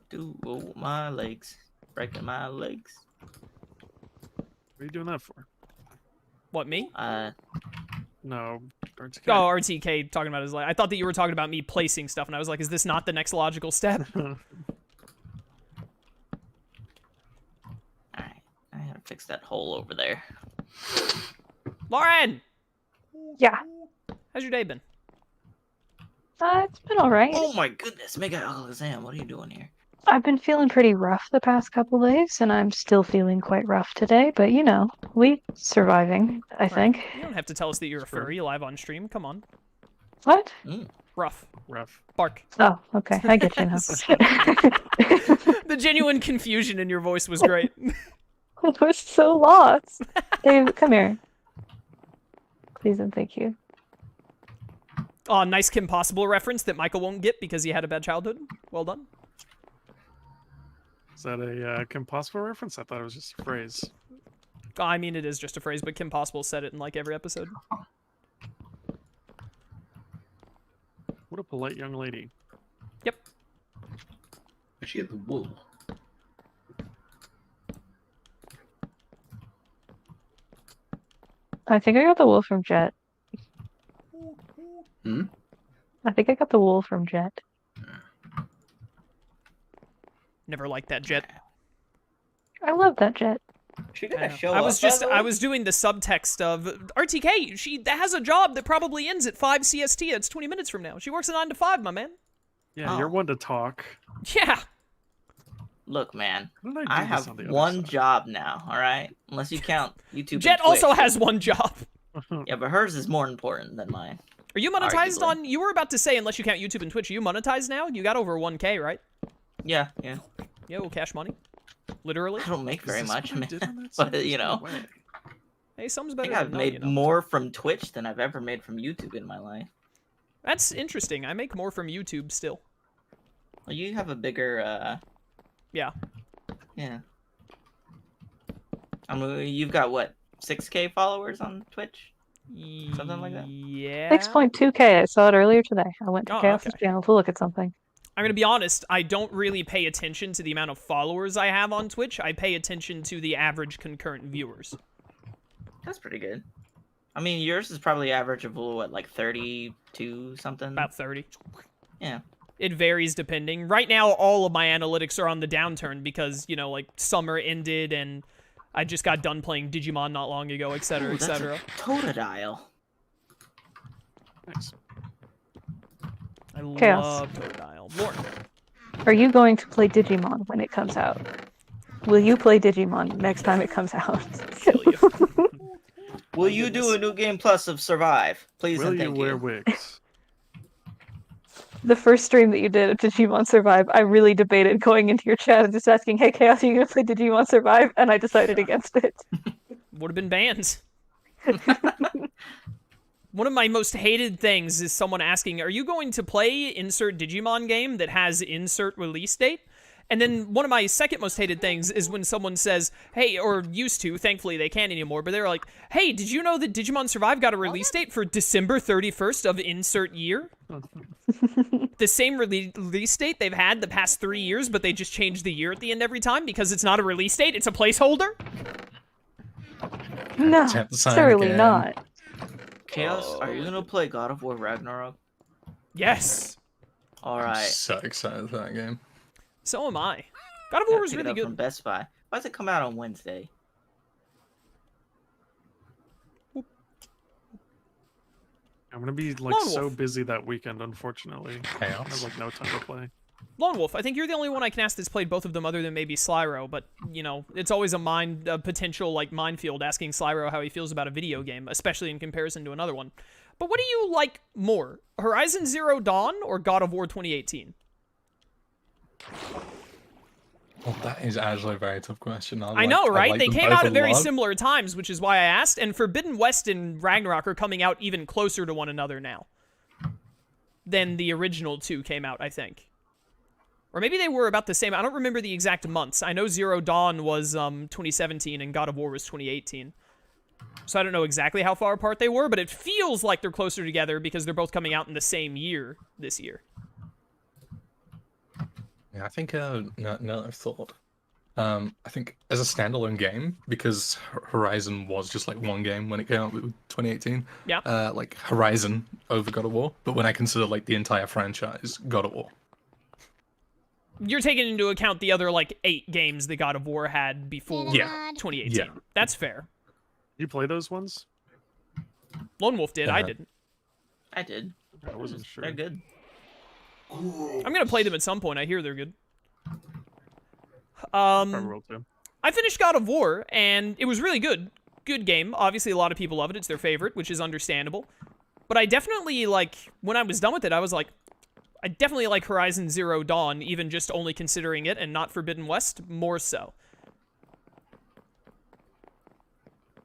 Do oh, my legs. Breaking my legs. What are you doing that for? What, me? No, RTK. Oh, RTK talking about his life. I thought that you were talking about me placing stuff, and I was like, is this not the next logical step? Alright, I gotta fix that hole over there. Lauren! Yeah. How's your day been? It's been alright. Oh my goodness, Mega Alakazam, what are you doing here? I've been feeling pretty rough the past couple days, and I'm still feeling quite rough today, but you know, we surviving, I think. You don't have to tell us that you're a furry live on stream. Come on. What? Rough. Rough. Bark. Oh, okay. I get you now. The genuine confusion in your voice was great. I was so lost. Dave, come here. Please and thank you. Oh, nice Kim Possible reference that Michael won't get because he had a bad childhood. Well done. Is that a Kim Possible reference? I thought it was just a phrase. Oh, I mean, it is just a phrase, but Kim Possible said it in like every episode. What a polite young lady. Yep. She had the wool. I think I got the wool from Jet. Hmm? I think I got the wool from Jet. Never liked that Jet. I love that Jet. She I gonna know. show I was up, just by the I way? was doing the subtext of RTK. She has a job that probably ends at 5 CST. It's 20 minutes from now. She works a 9 to 5, my man. Yeah, Oh. you're one to talk. Yeah. Look, man, Why don't I do this have on the other one side? job now, alright? Unless you count YouTube and Jet also Twitch. has one job. Yeah, but hers is more important than mine. Are you monetized Arguably. on? You were about to say, unless you count YouTube and Twitch, are you monetized now? You got over 1K, right? Yeah. Yeah, well, cash money. Literally. I don't make very Is this much, what I man. did on that But, side? you know. No way. Hey, some's I better think I've than none, made you know. more from Twitch than I've ever made from YouTube in my life. That's interesting. I make more from YouTube still. Well, you have a bigger, Yeah. yeah. I mean, you've got, what, 6K followers on Twitch? Something like that? Yeah. 6.2K. I saw it earlier today. I went to Oh, Chaos's okay. channel to look at something. I'm gonna be honest, I don't really pay attention to the amount of followers I have on Twitch. I pay attention to the average concurrent viewers. That's pretty good. I mean, yours is probably average of, what, like 32 something? About 30. Yeah. It varies depending. Right now, all of my analytics are on the downturn because, you know, like, summer ended and I just got done playing Digimon not long ago, etc., Ooh, that's etc. a Totodile. Nice. I Chaos. love Totodile. Lord. Are you going to play Digimon when it comes out? Will you play Digimon next time it comes out? Kill you. Will you do a new game plus of Survive? Please Will and you thank wear you. wigs? The first stream that you did of Digimon Survive, I really debated going into your chat and just asking, hey, Chaos, are you going to play Digimon Survive? And I decided against it. Would have been banned. One of my most hated things is someone asking, are you going to play insert Digimon game that has insert release date? And then one of my second most hated things is when someone says, hey, or used to, thankfully they can't anymore, but they're like, hey, did you know that Digimon Survive got a release date for December 31st of insert year? The same release date they've had the past 3 years, but they just change the year at the end every time because it's not a release date, it's a placeholder? No, Attempt to sign surely again. not. Chaos, are you gonna play God of War Ragnarok? Yes. All I'm right. so excited for that game. So am I. God of Gotta War was pick it really up from good. Best Buy. Why does it come out on Wednesday? I'm gonna be like Lone so Wolf. busy that weekend, unfortunately. I have Chaos. like no time to play. Lone Wolf, I think you're the only one I can ask that's played both of them other than maybe Slyro, but, you know, it's always a potential, like, minefield asking Slyro how he feels about a video game, especially in comparison to another one. But what do you like more, Horizon Zero Dawn or God of War 2018? Well, that is actually a very tough question. I know, right? They came out at very similar. similar times, which is why I asked, and Forbidden West and Ragnarok are coming out even closer to one another now than the original two came out, I think. Or maybe they were about the same. I don't remember the exact months. I know Zero Dawn was 2017 and God of War was 2018. So I don't know exactly how far apart they were, but it feels like they're closer together because they're both coming out in the same year this year. Yeah, Yeah, I think no, I've thought. I think as a standalone game, because Horizon was just like one game when it came out with 2018. Yeah. Like Horizon over God of War, but when I consider like the entire franchise, God of War. You're taking into account the other like 8 games that God of War had before Yeah. 2018. Yeah. That's fair. You play those ones? Lone Wolf did. I didn't. I did. I wasn't sure. They're good. I'm gonna play them at some point. I hear they're good. Probably will too. I finished God of War, and it was really good. Good game. Obviously, a lot of people love it. It's their favorite, which is understandable. But I definitely, like, when I was done with it, I was like, I definitely like Horizon Zero Dawn, even just only considering it, and not Forbidden West, more so.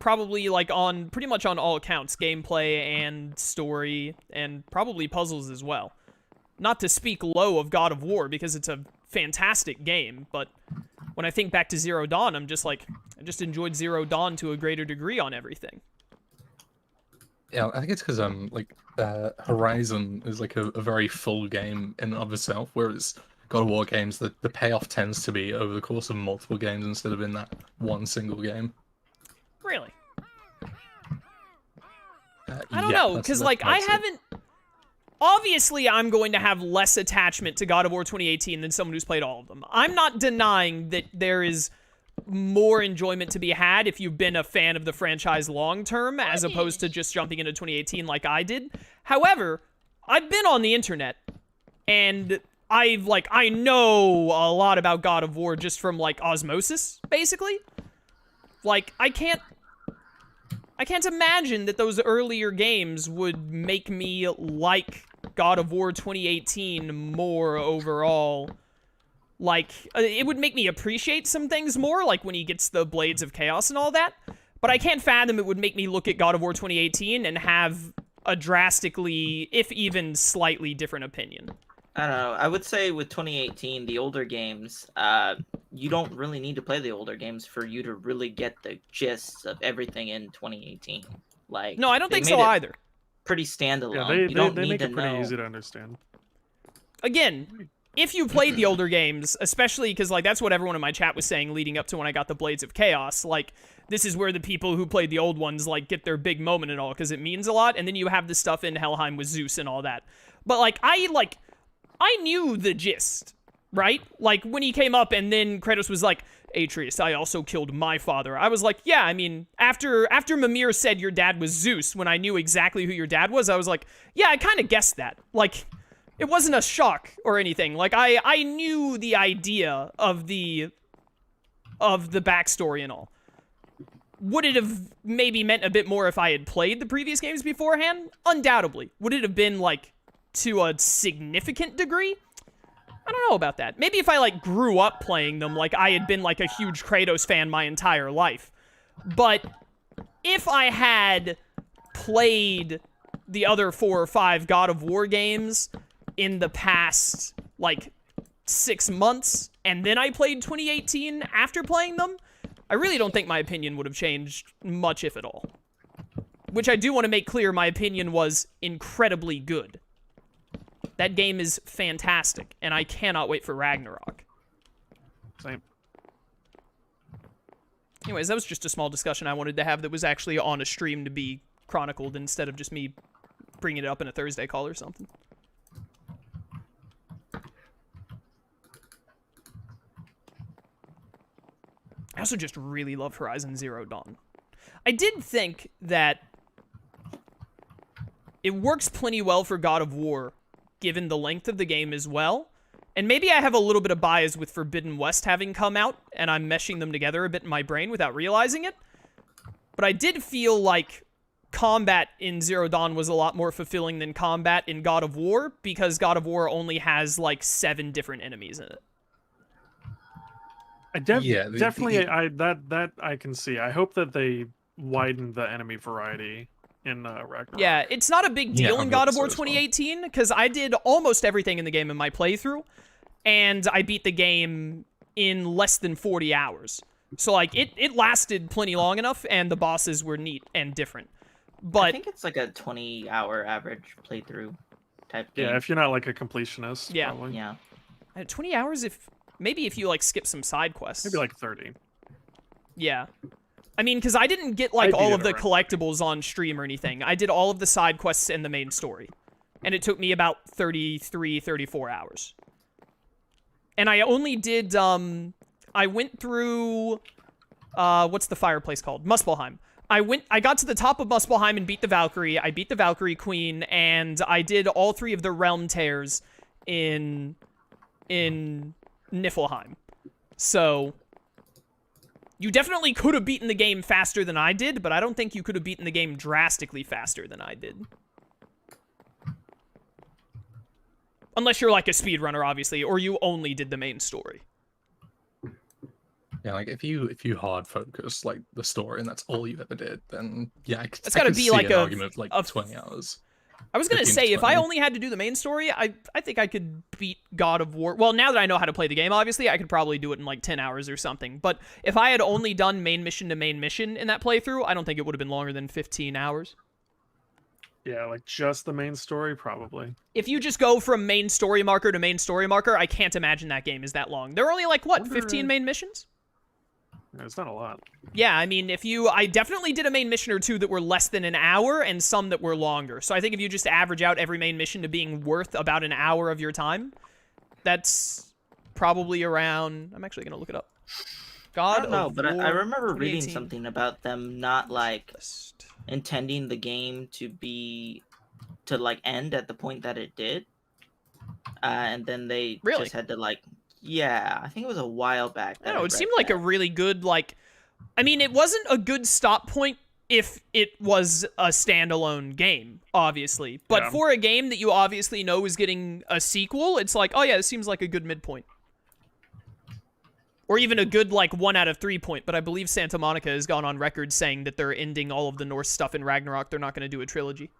Probably, like, on, pretty much on all accounts, gameplay and story, and probably puzzles as well. Not to speak low of God of War, because it's a fantastic game, but when I think back to Zero Dawn, I'm just like, I just enjoyed Zero Dawn to a greater degree on everything. Yeah, I think it's because Horizon is like a very full game in and of itself, whereas God of War games, the payoff tends to be over the course of multiple games instead of in that one single game. Really? I don't know, because, like, I haven't... Obviously, I'm going to have less attachment to God of War 2018 than someone who's played all of them. I'm not denying that there is more enjoyment to be had if you've been a fan of the franchise long-term, as opposed to just jumping into 2018 like I did. However, I've been on the internet, and I know a lot about God of War just from, like, osmosis, basically. Like, I can't imagine that those earlier games would make me like God of War 2018 more overall. Like, it would make me appreciate some things more, like when he gets the Blades of Chaos and all that. But I can't fathom it would make me look at God of War 2018 and have a drastically, if even slightly different opinion. I don't know. I would say with 2018, the older games, you don't really need to play the older games for you to really get the gist of everything in 2018. Like, no, I don't they think made so it either. Pretty standalone. Yeah, you don't they need make to it pretty know. easy to understand. Again, if you played the older games, especially because, like, that's what everyone in my chat was saying leading up to when I got the Blades of Chaos, like, this is where the people who played the old ones, like, get their big moment and all, because it means a lot, and then you have the stuff in Helheim with Zeus and all that. But, like, I knew the gist, right? Like, when he came up and then Kratos was like, Atreus, I also killed my father. I was like, yeah, I mean, after Mimir said your dad was Zeus, when I knew exactly who your dad was, I was like, yeah, I kind of guessed that. Like, it wasn't a shock or anything. Like, I knew the idea of the backstory and all. Would it have maybe meant a bit more if I had played the previous games beforehand? Undoubtedly. Would it have been, like, to a significant degree? I don't know about that. Maybe if I, like, grew up playing them, like, I had been, like, a huge Kratos fan my entire life. But if I had played the other 4 or 5 God of War games in the past, like, 6 months, and then I played 2018 after playing them, I really don't think my opinion would have changed much, if at all. Which I do want to make clear, my opinion was incredibly good. That game is fantastic, and I cannot wait for Ragnarok. Same. Anyways, that was just a small discussion I wanted to have that was actually on a stream to be chronicled instead of just me bringing it up in a Thursday call or something. I also just really love Horizon Zero Dawn. I did think that it works plenty well for God of War, given the length of the game as well. And maybe I have a little bit of bias with Forbidden West having come out, and I'm meshing them together a bit in my brain without realizing it. But I did feel like combat in Zero Dawn was a lot more fulfilling than combat in God of War, because God of War only has, like, 7 different enemies in it. Definitely, that I can see. I hope that they widen the enemy variety in Ragnarok. Yeah, it's not a big deal in God of War so as well. 2018, because I did almost everything in the game in my playthrough, and I beat the game in less than 40 hours. So, like, it lasted plenty long enough, and the bosses were neat and different. But I think it's like a 20-hour average playthrough type game. Yeah, if you're not like a completionist. Yeah. Probably. Yeah. 20 hours maybe if you like skip some side quests. Maybe like 30. Yeah. I mean, because I didn't get like all of the collectibles on stream or anything. I did all of the side quests in the main story. And it took me about 33, 34 hours. And I only did, I went through, what's the fireplace called? Muspelheim. I got to the top of Muspelheim and beat the Valkyrie. I beat the Valkyrie Queen, and I did all 3 of the realm tears in Niflheim. So, you definitely could have beaten the game faster than I did, but I don't think you could have beaten the game drastically faster than I did. Unless you're like a speedrunner, obviously, or you only did the main story. Yeah, like if you hard focus like the story and that's all you ever did, then yeah, It's got to be like an argument of like 20 hours. I was gonna say, if 20. I only had to do the main story, I think I could beat God of War. Well, now that I know how to play the game, obviously, I could probably do it in like 10 hours or something. But if I had only done main mission to main mission in that playthrough, I don't think it would have been longer than 15 hours. Yeah, like just the main story, probably. If you just go from main story marker to main story marker, I can't imagine that game is that long. There are only like, what, 15 main missions? Yeah, it's not a lot. Yeah, I mean, I definitely did a main mission or 2 that were less than an hour and some that were longer. So I think if you just average out every main mission to being worth about an hour of your time, that's probably around, I'm actually going to look it up. I don't know, but I remember 2018. reading something about them not like intending the game to like end at the point that it did, and then they just had to like, yeah, I think it was a while back. I don't know, it seemed like a really good, like, I mean, it wasn't a good stop point if it was a standalone game, obviously, but for a game that you obviously know is getting a sequel, it's like, oh yeah, it seems like a good midpoint. Or even a good, like, 1 out of 3 point, but I believe Santa Monica has gone on record saying that they're ending all of the Norse stuff in Ragnarok. They're not going to do a trilogy.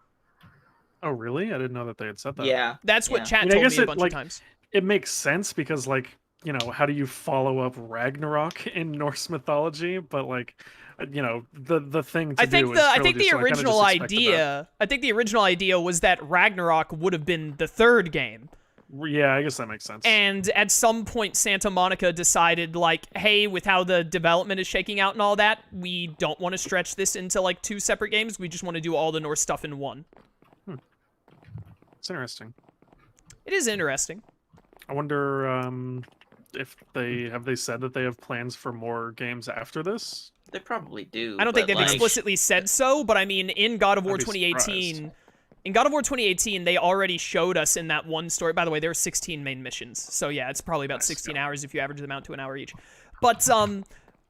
Oh, really? I didn't know that they had said that. Yeah. That's what chat I told guess me a bunch of times. It makes sense because, like, you know, how do you follow up Ragnarok in Norse mythology? But, like, you know, the thing to do is I think the trilogy, so I kinda original just expected idea, I think the original idea was that Ragnarok would have been the 3rd game. Yeah, I guess that makes sense. And at some point, Santa Monica decided, like, hey, with how the development is shaking out and all that, we don't want to stretch this into, like, 2 separate games. We just want to do all the Norse stuff in one. It's interesting. It is interesting. I wonder if have they said that they have plans for more games after this? They probably do. I don't think they've like, explicitly said so, but I mean, in God of War I'd be 2018... surprised. In God of War 2018, they already showed us in that one story. By the way, there were 16 main missions. So yeah, it's probably about 16 hours if you average them out to an hour each. But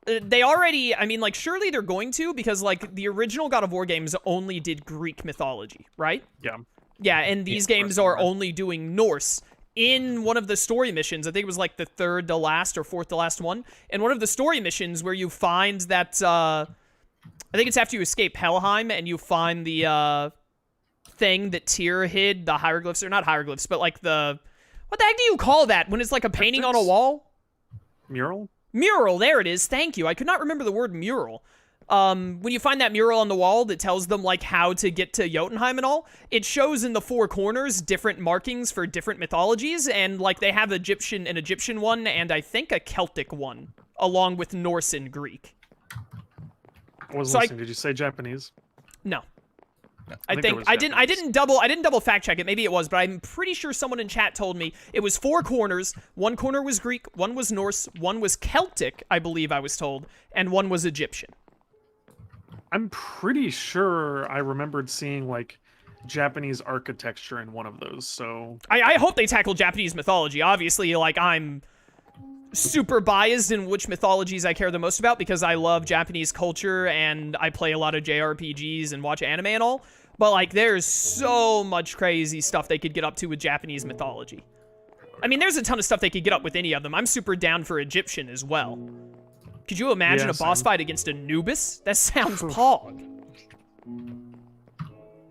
they already, I mean, like, surely they're going to, because, like, the original God of War games only did Greek mythology, right? Yeah. Yeah, and these games are only doing Norse. In one of the story missions, I think it was, like, the 3rd to last or 4th to last one, in one of the story missions where you find that, I think it's after you escape Helheim and you find the, thing that Tyr hid, the hieroglyphs, or not hieroglyphs, but like what the heck do you call that when it's like a painting on a wall? Mural? Mural, there it is, thank you. I could not remember the word mural. When you find that mural on the wall that tells them like how to get to Jotunheim and all, it shows in the 4 corners different markings for different mythologies, and like they have an Egyptian one, and I think a Celtic one, along with Norse and Greek. I wasn't listening. Did you say Japanese? No. I think I didn't double fact check it. Maybe it was, but I'm pretty sure someone in chat told me it was 4 corners. 1 corner was Greek, 1 was Norse, 1 was Celtic, I believe I was told, and 1 was Egyptian. I'm pretty sure I remembered seeing like Japanese architecture in one of those. So I hope they tackle Japanese mythology. Obviously, like, I'm super biased in which mythologies I care the most about because I love Japanese culture and I play a lot of JRPGs and watch anime and all. But, like, there's so much crazy stuff they could get up to with Japanese mythology. I mean, there's a ton of stuff they could get up with any of them. I'm super down for Egyptian as well. Could you imagine a boss fight against Anubis? That sounds pog.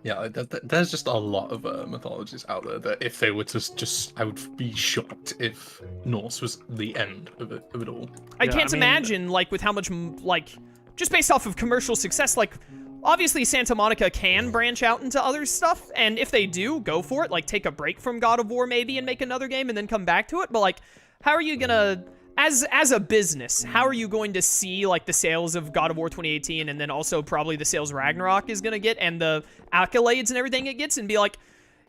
Yeah, there's just a lot of mythologies out there that if they were to just, I would be shocked if Norse was the end of it all. I can't imagine, like, with how much, like, just based off of commercial success, like, obviously Santa Monica can branch out into other stuff, and if they do, go for it. Like, take a break from God of War maybe and make another game and then come back to it. But, like, how are you gonna, as a business, how are you going to see, like, the sales of God of War 2018 and then also probably the sales Ragnarok is gonna get and the accolades and everything it gets and be like,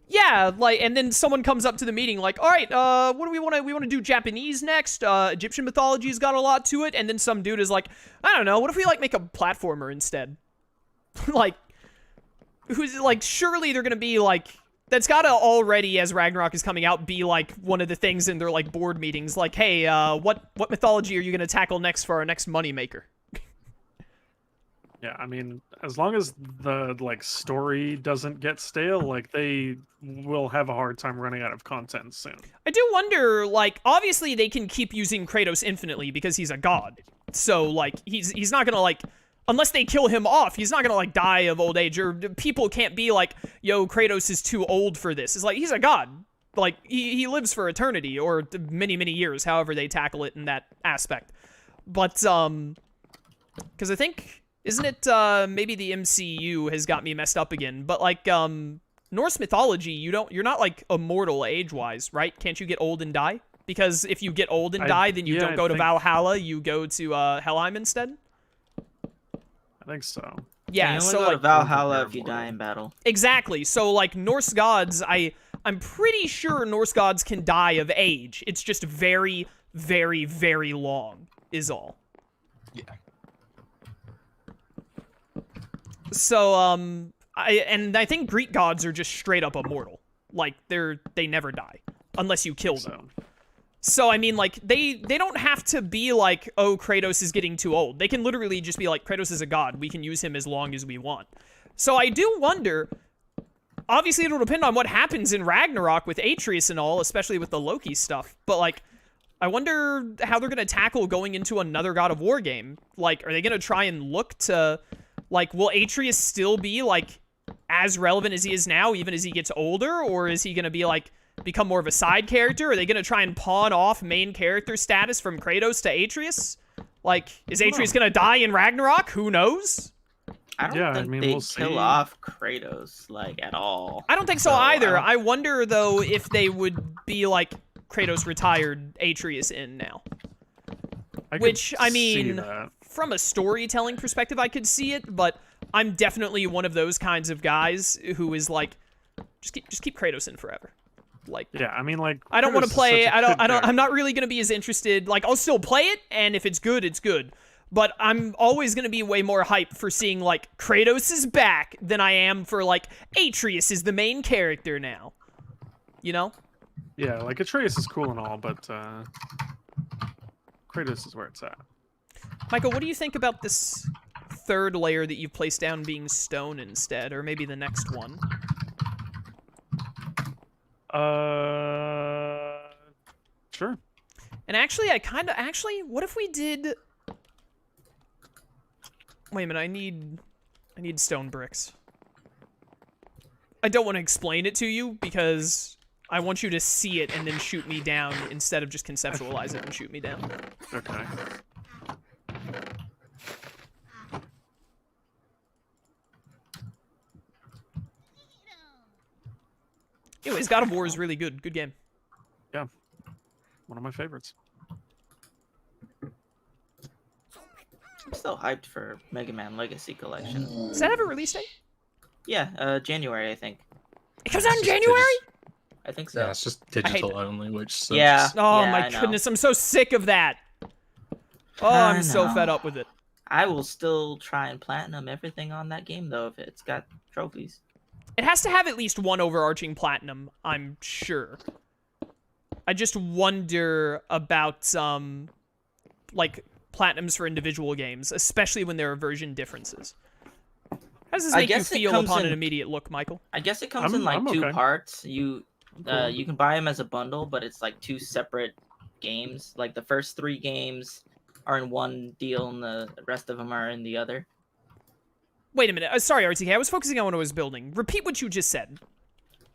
yeah, like, and then someone comes up to the meeting like, all right, what do we want to do Japanese next? Egyptian mythology's got a lot to it, and then some dude is like, I don't know, what if we, like, make a platformer instead? Like, who's, like, surely they're gonna be, like, that's gotta already, as Ragnarok is coming out, be, like, one of the things in their, like, board meetings, like, hey, what mythology are you gonna tackle next for our next moneymaker? Yeah, I mean, as long as the, like, story doesn't get stale, like, they will have a hard time running out of content soon. I do wonder, like, obviously they can keep using Kratos infinitely because he's a god. So, like, he's not gonna, like, unless they kill him off, he's not gonna, like, die of old age, or people can't be like, yo, Kratos is too old for this. It's like, he's a god. Like, he lives for eternity, or many, many years, however they tackle it in that aspect. But, because I think, isn't it, maybe the MCU has got me messed up again, but, like, Norse mythology, you're not, like, immortal age-wise, right? Can't you get old and die? Because if you get old and die, then you don't go to Valhalla, you go to, Helheim instead? I think so. Yeah, you only so go like to Valhalla if you die in battle. Exactly. So like Norse gods, I'm pretty sure Norse gods can die of age. It's just very, very, very long, is all. Yeah. So I think Greek gods are just straight up immortal. Like they never die unless you kill them. So, I mean, like, they don't have to be like, oh, Kratos is getting too old. They can literally just be like, Kratos is a god. We can use him as long as we want. So I do wonder, obviously it'll depend on what happens in Ragnarok with Atreus and all, especially with the Loki stuff. But, like, I wonder how they're going to tackle going into another God of War game. Like, are they going to try and look to, like, will Atreus still be, like, as relevant as he is now, even as he gets older? Or is he going to be, like, become more of a side character? Are they going to try and pawn off main character status from Kratos to Atreus? Like, is Atreus going to die in Ragnarok? Who knows? I don't think they'd we'll kill off Kratos, like, at all. I don't think so either. I wonder, though, if they would be, like, Kratos retired Atreus in now. Which, I mean, from a storytelling perspective, I could see it, but I'm definitely one of those kinds of guys who is, like, just keep Kratos in forever. Like, yeah, I mean, like, I don't want to play. I'm not really gonna be as interested. Like, I'll still play it, and if it's good, it's good. But I'm always gonna be way more hyped for seeing like Kratos is back than I am for like Atreus is the main character now. You know? Yeah, like Atreus is cool and all, but Kratos is where it's at. Michael, what do you think about this third layer that you've placed down being stone instead, or maybe the next one? Sure. And actually, what if we did... Wait a minute, I need stone bricks. I don't want to explain it to you, because I want you to see it and then shoot me down, instead of just conceptualize it and shoot me down. Okay. Anyways, God of War is really good. Good game. Yeah. One of my favorites. I'm still hyped for Mega Man Legacy Collection. Does that have a release date? Yeah, January, I think. It comes out in January? I think so. Yeah, it's just digital only, which sucks. Yeah. Oh my goodness, I'm so sick of that. Oh, I'm so fed up with it. I will still try and platinum everything on that game, though, if it's got trophies. It has to have at least one overarching platinum, I'm sure. I just wonder about, like, platinums for individual games, especially when there are version differences. How does this make you feel upon an immediate look, Michael? I guess it comes in, like, two parts. You can buy them as a bundle, but it's, like, two separate games. Like, the first 3 games are in one deal, and the rest of them are in the other. Wait a minute. Sorry, RTK. I was focusing on what I was building. Repeat what you just said.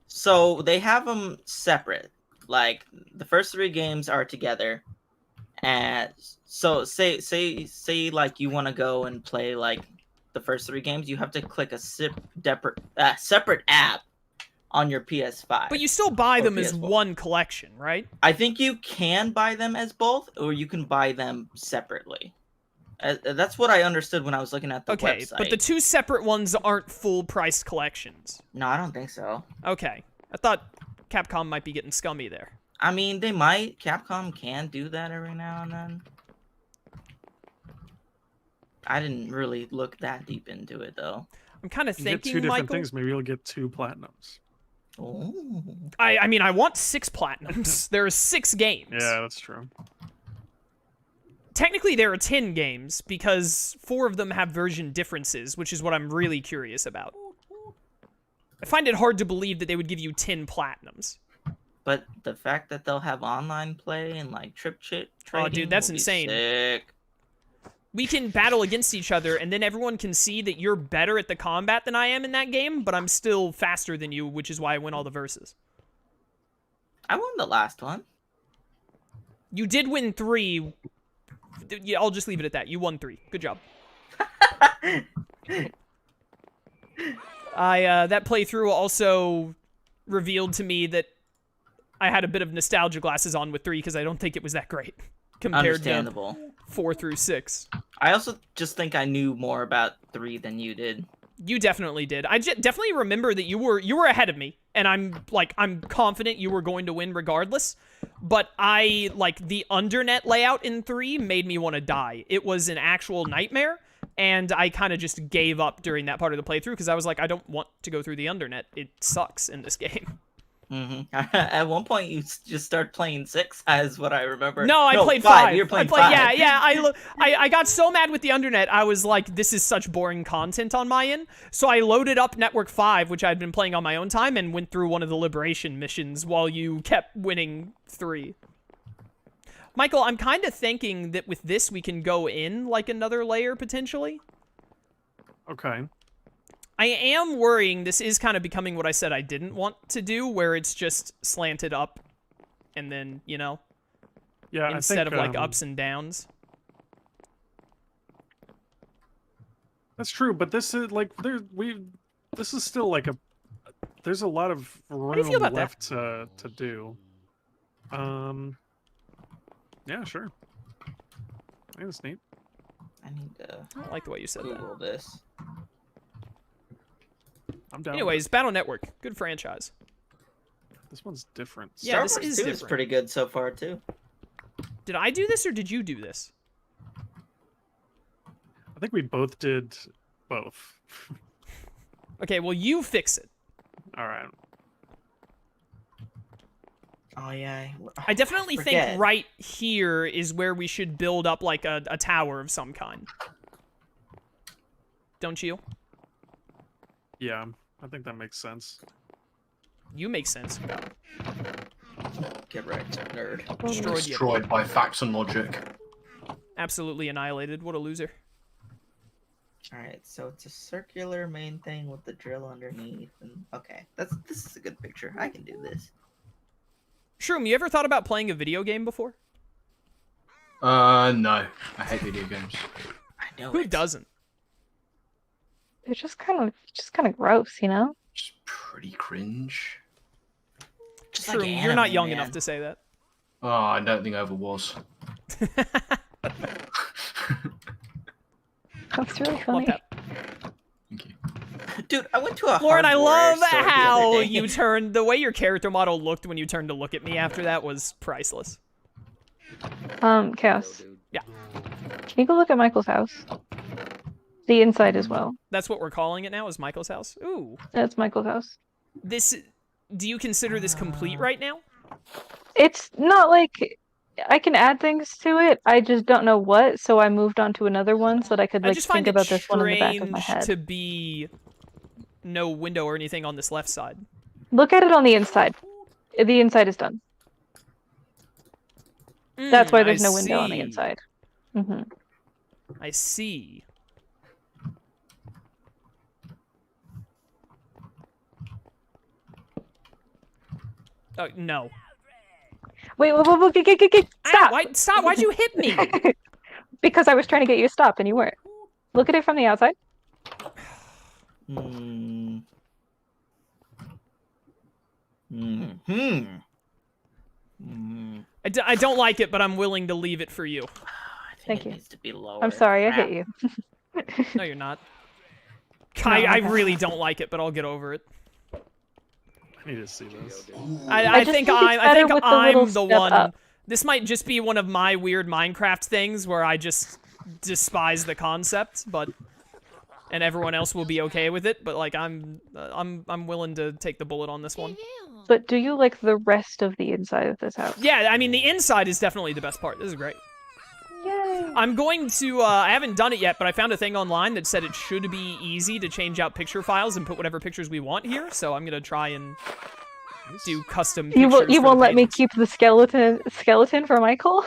So they have them separate. Like, the first 3 games are together. And so say like you want to go and play like the first 3 games, you have to click a separate app on your PS5. But you still buy or them as PS4. one collection, right? I think you can buy them as both, or you can buy them separately. That's what I understood when I was looking at the Okay, website. but the 2 separate ones aren't full-priced collections. No, I don't think so. Okay. I thought Capcom might be getting scummy there. I mean, they might. Capcom can do that every now and then. I didn't really look that deep into it, though. I'm kind of You get thinking, 2 different Michael... things. Maybe you'll get 2 platinums. Oh. I mean, I want 6 platinums. There are 6 games. Yeah, that's true. Technically, there are 10 games, because 4 of them have version differences, which is what I'm really curious about. I find it hard to believe that they would give you 10 platinums. But the fact that they'll have online play and, like, trip trading Oh, dude, that's will be insane. Sick. We can battle against each other, and then everyone can see that you're better at the combat than I am in that game, but I'm still faster than you, which is why I win all the verses. I won the last one. You did win 3. Yeah, I'll just leave it at that. You won 3. Good job. That playthrough also revealed to me that I had a bit of nostalgia glasses on with 3 because I don't think it was that great compared Understandable. to 4 through 6. I also just think I knew more about 3 than you did. You definitely did. I definitely remember that you were ahead of me, and I'm confident you were going to win regardless. But the undernet layout in 3 made me want to die. It was an actual nightmare, and I kind of just gave up during that part of the playthrough because I was like, I don't want to go through the undernet. It sucks in this game. At one point, you just start playing 6, as what I remember. No, I played 5. You're playing 5. Yeah. I got so mad with the undernet. I was like, this is such boring content on my end. So I loaded up Network 5, which I'd been playing on my own time, and went through one of the Liberation missions while you kept winning 3. Michael, I'm kind of thinking that with this, we can go in like another layer, potentially. Okay. I am worrying this is kind of becoming what I said I didn't want to do, where it's just slanted up and then, yeah, instead of like ups and downs. That's true, but this is like this is still like there's a lot of room left to do. Yeah, sure. I think it's neat. I need to I don't like the way you said Google that. this. I'm down. Anyways, Battle Network, good franchise. This one's different. Yeah, Star this Wars is 2 is different. pretty good so far, too. Did I do this or did you do this? I think we both did both. Okay, well, you fix it. All right. Oh, yeah. I definitely think right here is where we should build up like a tower of some kind. Don't you? Yeah, I think that makes sense. You make sense. Get right, nerd. Destroyed by facts and logic. Absolutely annihilated. What a loser. Alright, so it's a circular main thing with the drill underneath. And okay, this is a good picture. I can do this. Shroom, you ever thought about playing a video game before? No. I hate video games. I know. Who doesn't? It's just kind of gross, you know? Just pretty cringe. Just Shroom, like you're anime, not young man. enough to say that. Oh, I don't think I ever was. That's really Love funny. that. Thank you. Dude, I went to a Lauren, I hardware love store the how other day. you turned, the way your character model looked when you turned to look at me after that was priceless. Chaos. Yeah. Can you go look at Michael's house? The inside as well. That's what we're calling it now, is Michael's house? Ooh. That's Michael's house. Do you consider this complete right now? It's not like I can add things to it. I just don't know what, so I moved on to another one so that I could I like just find think it about this one in the back of my strange head. to be no window or anything on this left side. Look at it on the inside. The inside is done. That's why there's no window on the see. inside. Mm-hmm. I see. Oh, no. Wait, stop! Ow, stop! Why'd you hit me? Because I was trying to get you to stop and you weren't. Look at it from the outside. Hmm. Hmm. Hmm. I don't like it, but I'm willing to leave it for you. I think Thank it you. needs to be lower. I'm sorry, I Crap. hit you. No, you're not. No, I okay. really don't like it, but I'll get over it. I need to see this. I just think think it's better with the little I'm the step one. up. This might just be one of my weird Minecraft things where I just despise the concept, and everyone else will be okay with it. But like I'm willing to take the bullet on this one. But do you like the rest of the inside of this house? Yeah, I mean the inside is definitely the best part. This is great. Yay! I'm going to, I haven't done it yet, but I found a thing online that said it should be easy to change out picture files and put whatever pictures we want here, so I'm gonna try and do custom pictures. You for won't the let me pages. keep the skeleton for Michael?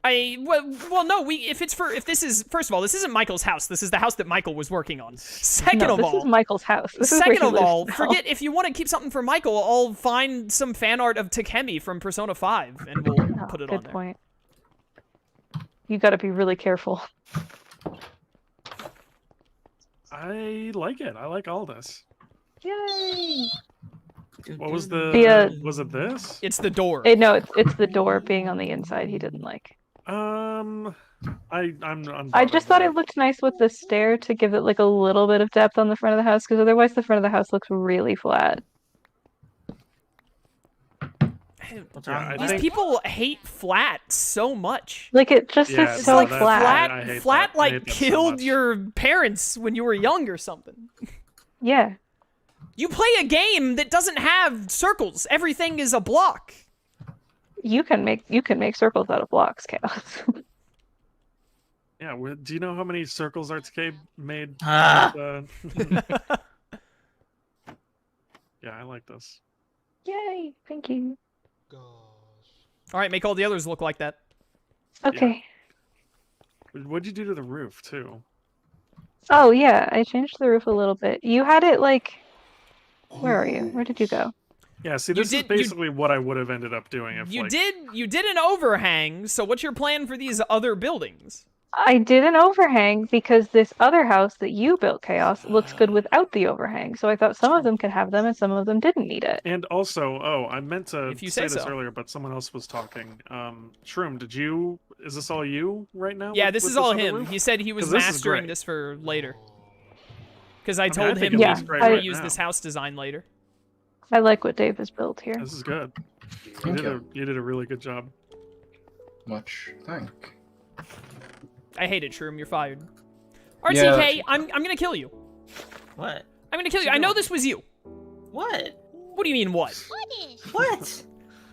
Well, no, if this is, first of all, this isn't Michael's house, this is the house that Michael was working on. Second No, of this all, is Michael's house. This is where second he of lives all, now. forget, if you want to keep something for Michael, I'll find some fan art of Takemi from Persona 5, and we'll Oh, put it good on there. point. You gotta be really careful. I like it. I like all this. Yay! What was was it this? It's the door. No, it's the door being on the inside he didn't like. I'm I just thought it looked nice with the stair to give it like a little bit of depth on the front of the house, because otherwise the front of the house looks really flat. What's Yeah, wrong I with These that? think- people hate flat so much. Like it just Yeah, is It's so like that- flat. I hate flat that. I hate like that so killed much. your parents when you were young or something. Yeah. You play a game that doesn't have circles. Everything is a block. You can make circles out of blocks, Chaos. Yeah, do you know how many circles Artscape made? Ah. Yeah, I like this. Yay! Thank you. All right, make all the others look like that. Okay. What'd you do to the roof too? Oh yeah, I changed the roof a little bit. You had it like, where are you? Where did you go? Yeah, see, this is basically what I would have ended up doing if You like, did an overhang. So what's your plan for these other buildings? I did an overhang because this other house that you built, Chaos, looks good without the overhang. So I thought some of them could have them and some of them didn't need it. And also, I meant to If you say say this so. earlier, but someone else was talking. Shroom, is this all you right now? Yeah, with- this with is all other him. roof? He said he was 'Cause this is mastering great. this for later. Because I mean, told I think him it Yeah, looks we'd great right reuse now. this house design later. I like what Dave has built here. This is good. Thank you. You did a really good job. Much thank. I hate it, Shroom. You're fired. Yeah, RTK, I'm gonna kill you. What? I'm gonna kill you. I know this was you. What? What do you mean, what? What?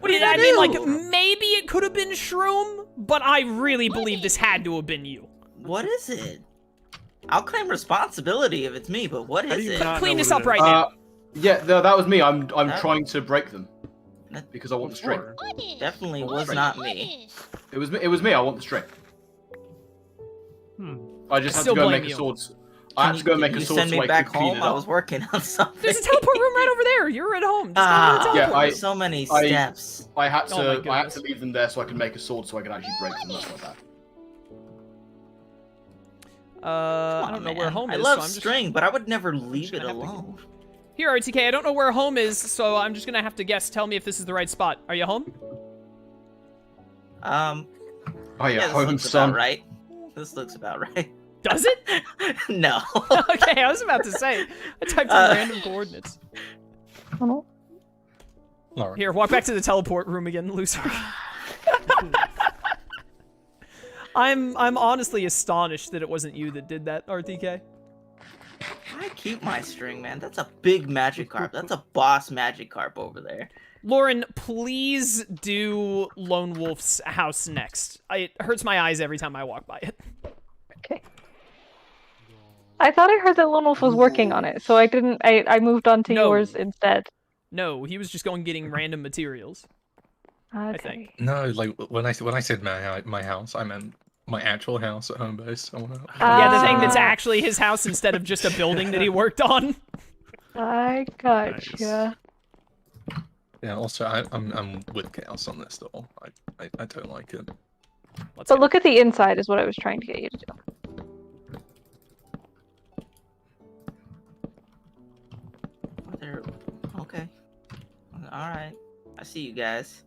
What do you, did I I mean, like, do? maybe it could have been Shroom, but I really believe this had to have been you. What is it? I'll claim responsibility if it's me, but what How do is you it? not Clean know this what up it right is? now. Yeah, that was me. I'm That- trying to break them That because I want the string. Before. definitely was not me. It was me. It was me. I want the string. I just I had still to go blame make you. a sword. I had to go make a you sword send so me I back could clean home. it I up. was working on something. There's a teleport room right over there. You're at home. Just go to the Ah, teleport. Yeah, so many I- steps. I had Oh my to. I had goodness. to leave them there so I could make a sword so I could actually break them. That's not bad. I don't know where Man, home I is. love so I'm just... string, but I would never leave it gonna have to alone. Here, RTK, I don't know where home is, so I'm just gonna have to guess. Tell me if this is the right spot. Are you home? Oh yeah, Yeah, this home looks son. about right. This looks about right. Does it? No. Okay, I was about to say. I typed in random coordinates. Oh, Alright. Here, walk back to the teleport room again, loser. I'm honestly astonished that it wasn't you that did that, RTK. I keep my string, man. That's a big Magikarp. That's a boss Magikarp over there. Lauren, please do Lone Wolf's house next. It hurts my eyes every time I walk by it. okay. I thought I heard that Lone Wolf was working on it, so I didn't. I moved on to No. yours instead. No, he was just going getting random materials. Okay. think. No, like when I said my house, I meant my actual house at home base. I wanna... Yeah, the thing that's Ah. actually his house instead of just a building that he worked on. I gotcha. Yeah. Also, I'm with Chaos on this though. I don't like it. Let's But go. look at the inside is what I was trying to get you to do. All right. I see you guys.